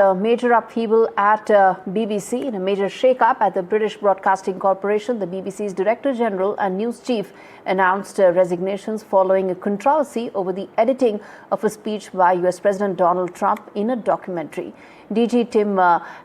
A major upheaval at BBC in a major shake-up at the British Broadcasting Corporation. The BBC's Director General and News Chief announced resignations following a controversy over the editing of a speech by US President Donald Trump in a documentary. DG Tim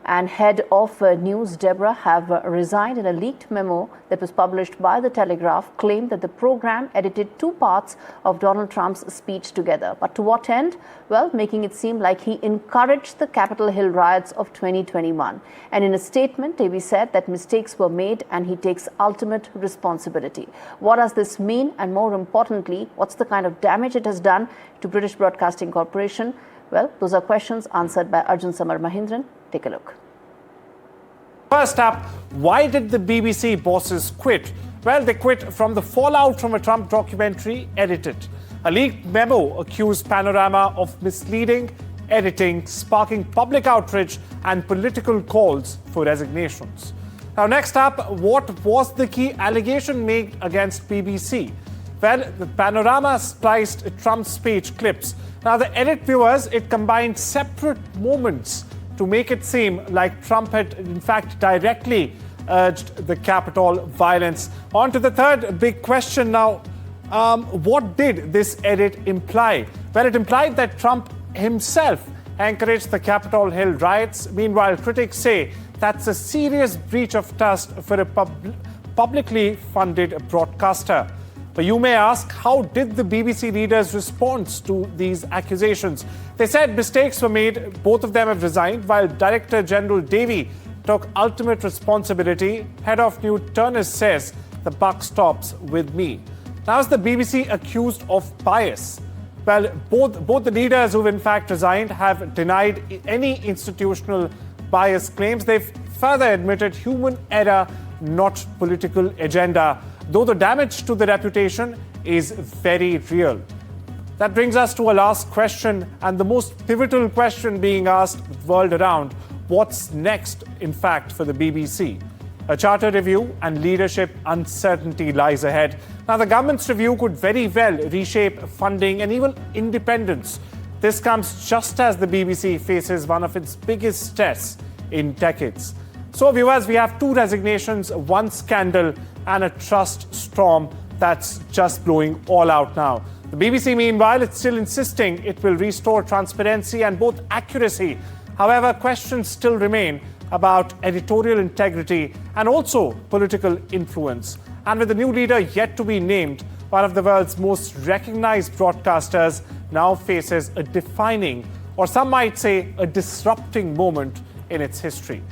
and Head of News Deborah have resigned. In a leaked memo that was published by The Telegraph claimed that the program edited two parts of Donald Trump's speech together. But to what end? Well, making it seem like he encouraged the Capitol Hill riots of 2021. And in a statement, Davey said that mistakes were made and he takes ultimate responsibility. What does this mean? And more importantly, what's the kind of damage it has done to British Broadcasting Corporation? Well, those are questions answered by Arjun Samar Mahindran. Take a look. First up, why did the BBC bosses quit? Well, they quit from the fallout from a Trump documentary edited. A leaked memo accused Panorama of misleading editing, sparking public outrage and political calls for resignations. Now, next up, what was the key allegation made against BBC? Well, the Panorama spliced Trump's speech clips. Now, the edit viewers, it combined separate moments to make it seem like Trump had, in fact, directly urged the Capitol violence. On to the third big question now. What did this edit imply? Well, it implied that Trump himself encouraged the Capitol Hill riots. Meanwhile, critics say that's a serious breach of trust for a publicly funded broadcaster. But you may ask, how did the BBC leaders respond to these accusations? They said mistakes were made. Both of them have resigned, while Director General Davey took ultimate responsibility. Head of News Turners says the buck stops with me. Now, is the BBC accused of bias? Well, both the leaders who've in fact resigned have denied any institutional bias claims. They've further admitted human error, not political agenda, though the damage to the reputation is very real. That brings us to a last question, and the most pivotal question being asked the world around. What's next, in fact, for the BBC? A charter review and leadership uncertainty lies ahead. Now, the government's review could very well reshape funding and even independence. This comes just as the BBC faces one of its biggest tests in decades. So, viewers, we have two resignations, one scandal, and a trust storm that's just blowing all out now. The BBC, meanwhile, it's still insisting it will restore transparency and both accuracy. However, questions still remain about editorial integrity and also political influence. And with the new leader yet to be named, one of the world's most recognized broadcasters now faces a defining, or some might say a disrupting moment in its history.